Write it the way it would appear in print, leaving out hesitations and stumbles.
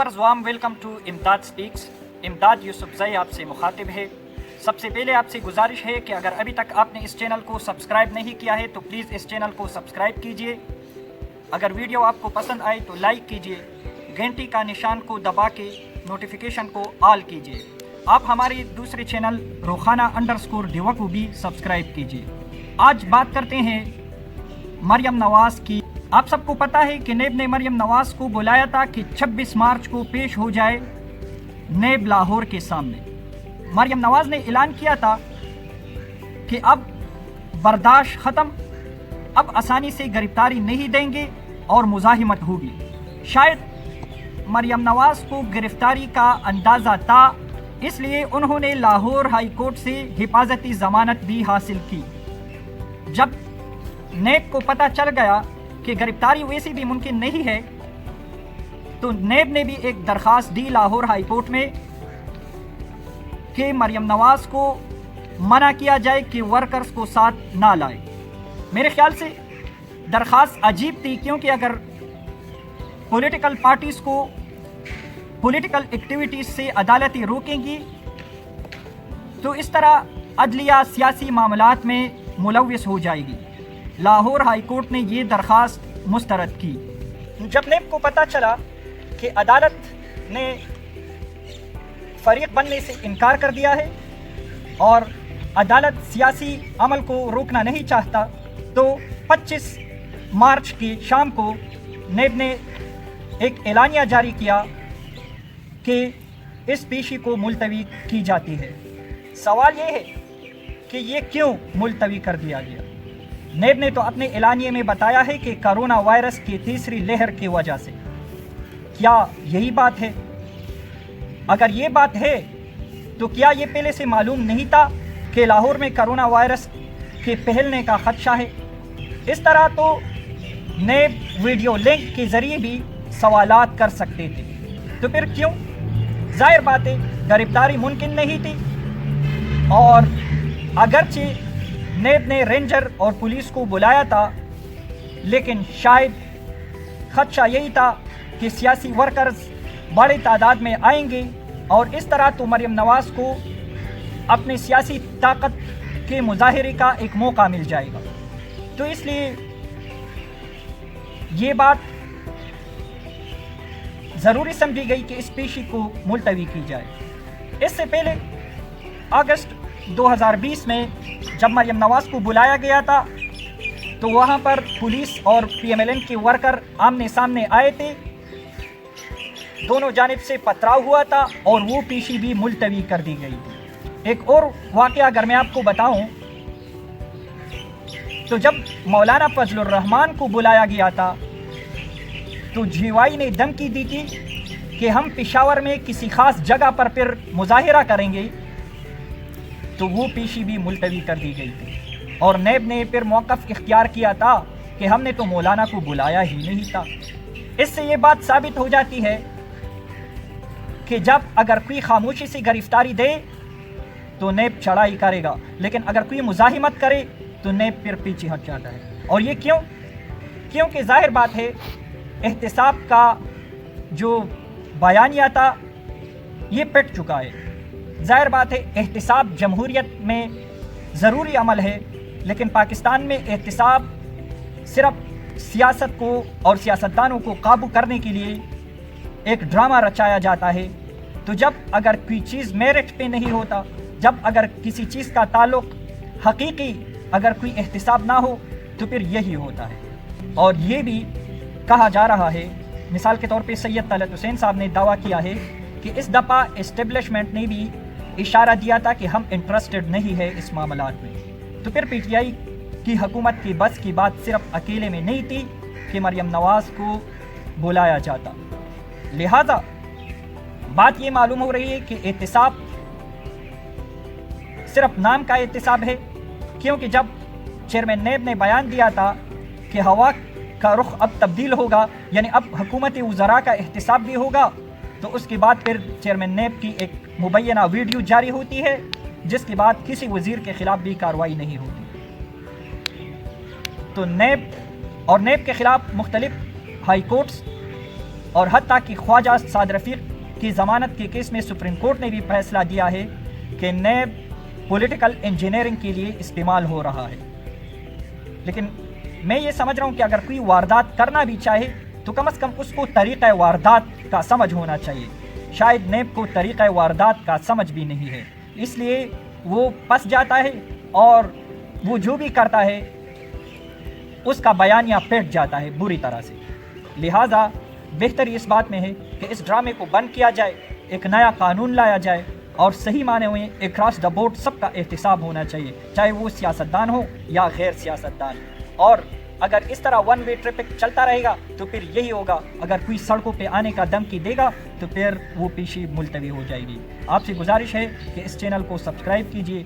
Viewers warm welcome to इमदाद speaks. इमदाद यूसुफजई आपसे मुखातिब है। सबसे पहले आपसे गुजारिश है कि अगर अभी तक आपने इस चैनल को सब्सक्राइब नहीं किया है तो प्लीज़ इस चैनल को सब्सक्राइब कीजिए। अगर वीडियो आपको पसंद आए तो लाइक कीजिए, घंटी का निशान को दबा के नोटिफिकेशन को ऑल कीजिए। आप हमारे दूसरे चैनल रोखाना_डिवा को भी सब्सक्राइब कीजिए। आज बात करते हैं मरियम नवाज़ की। आप सबको पता है कि नेब ने मरियम नवाज़ को बुलाया था कि 26 मार्च को पेश हो जाए नेब लाहौर के सामने। मरियम नवाज़ ने ऐलान किया था कि अब बर्दाश्त ख़त्म, अब आसानी से गिरफ्तारी नहीं देंगे और मुज़ाहिमत होगी। शायद मरियम नवाज़ को गिरफ्तारी का अंदाज़ा था, इसलिए उन्होंने लाहौर हाई कोर्ट से हिफाजती ज़मानत भी हासिल की। जब नेब को पता चल गया कि गिरफ्तारी वैसे भी मुमकिन नहीं है, तो नेब ने भी एक दरख्वास्त दी लाहौर हाई कोर्ट में कि मरियम नवाज़ को मना किया जाए कि वर्कर्स को साथ ना लाए। मेरे ख्याल से दरख्वास्त अजीब थी, क्योंकि अगर पॉलिटिकल पार्टीज़ को पॉलिटिकल एक्टिविटीज़ से अदालतें रोकेंगी तो इस तरह अदलिया सियासी मामलात में मुलव्वस हो जाएगी। लाहौर हाई कोर्ट ने ये दरख्वास्त मुस्तरद की। जब नेब को पता चला कि अदालत ने फरीक बनने से इनकार कर दिया है और अदालत सियासी अमल को रोकना नहीं चाहता, तो 25 मार्च की शाम को नेब ने एक एलानिया जारी किया कि इस पेशी को मुलतवी की जाती है। सवाल ये है कि ये क्यों मुलतवी कर दिया गया। नेब ने तो अपने एलानिये में बताया है कि कोरोना वायरस की तीसरी लहर की वजह से। क्या यही बात है? अगर ये बात है तो क्या ये पहले से मालूम नहीं था कि लाहौर में कोरोना वायरस के फैलने का खदशा है? इस तरह तो नेब वीडियो लिंक के ज़रिए भी सवालात कर सकते थे, तो फिर क्यों? जाहिर बात है गिरफ्तारी मुमकिन नहीं थी, और अगरचे नेब ने रेंजर और पुलिस को बुलाया था, लेकिन शायद खदशा यही था कि सियासी वर्कर्स बड़ी तादाद में आएंगे और इस तरह तो मरियम नवाज़ को अपने सियासी ताकत के मुजाहरे का एक मौका मिल जाएगा। तो इसलिए ये बात ज़रूरी समझी गई कि इस पेशी को मुलतवी की जाए। इससे पहले अगस्त 2020 में जब मरियम नवाज़ को बुलाया गया था तो वहाँ पर पुलिस और PMLN के वर्कर आमने सामने आए थे, दोनों जानिब से पथराव हुआ था और वो पेशी भी मुलतवी कर दी गई थी। एक और वाक़या अगर मैं आपको बताऊं, तो जब मौलाना फजलुर रहमान को बुलाया गया था तो GY ने धमकी दी थी कि हम पेशावर में किसी ख़ास जगह पर फिर मुजाहिरा करेंगे, तो वो पेशी भी मुलतवी कर दी गई थी। और नेब ने फिर मौक़िफ़ इख्तियार किया था कि हमने तो मौलाना को बुलाया ही नहीं था। इससे ये बात साबित हो जाती है कि जब अगर कोई खामोशी से गिरफ्तारी दे तो नेब चढ़ाई करेगा, लेकिन अगर कोई मुज़ाहिमत करे तो नेब फिर पीछे हट जाता है। और ये क्यों? क्योंकि जाहिर बात है एहतिसाब का जो बयानिया था ये पिट चुका है। जाहिर बात है एहतिसाब जमहूरियत में ज़रूरी अमल है, लेकिन पाकिस्तान में एहतिसाब सिर्फ सियासत को और सियासतदानों को काबू करने के लिए एक ड्रामा रचाया जाता है। तो जब अगर कोई चीज़ मेरिट पे नहीं होता, जब अगर किसी चीज़ का ताल्लुक़ हकीकी अगर कोई एहतिसाब ना हो, तो फिर यही होता है। और ये भी कहा जा रहा है, मिसाल के तौर पे सैयद तलत हुसैन साहब ने दावा किया है कि इस दफ़ा इस्टेब्लिशमेंट ने भी इशारा दिया था कि हम इंटरेस्टेड नहीं है इस मामलात में। तो फिर PTI की हुकूमत की बस की बात सिर्फ अकेले में नहीं थी कि मरियम नवाज़ को बुलाया जाता। लिहाजा बात ये मालूम हो रही है कि एहतिसाब सिर्फ नाम का एहतिसाब है, क्योंकि जब चेयरमैन नेब ने बयान दिया था कि हवा का रुख अब तब्दील होगा, यानी अब हुकूमत वज़रा का एहतिसाब भी होगा, तो उसके बाद फिर चेयरमैन नेब की एक मुबैना वीडियो जारी होती है, जिसके बाद किसी वज़ीर के ख़िलाफ़ भी कार्रवाई नहीं होती। तो नेब और नेब के ख़िलाफ़ मुख्तलिफ हाई कोर्ट्स اور حتیٰ کہ خواجہ سعد رفیق کی ضمانت کے کیس میں سپریم کورٹ نے بھی فیصلہ دیا ہے کہ نیب پولیٹیکل انجینئرنگ کے لیے استعمال ہو رہا ہے۔ لیکن میں یہ سمجھ رہا ہوں کہ اگر کوئی واردات کرنا بھی چاہے تو کم از کم اس کو طریقہ واردات کا سمجھ ہونا چاہیے۔ شاید نیب کو طریقہ واردات کا سمجھ بھی نہیں ہے، اس لیے وہ پس جاتا ہے اور وہ جو بھی کرتا ہے اس کا بیانیہ پیٹ جاتا ہے بری طرح سے۔ لہٰذا بہتر اس بات میں ہے کہ اس ڈرامے کو بند کیا جائے، ایک نیا قانون لایا جائے اور صحیح معنی میں اکراس دا بورڈ سب کا احتساب ہونا چاہیے، چاہے وہ سیاستدان ہو یا غیر سیاستدان۔ اور اگر اس طرح ون وے ٹریفک چلتا رہے گا تو پھر یہی ہوگا، اگر کوئی سڑکوں پہ آنے کا دھمکی دے گا تو پھر وہ پیشی ملتوی ہو جائے گی۔ آپ سے گزارش ہے کہ اس چینل کو سبسکرائب کیجیے۔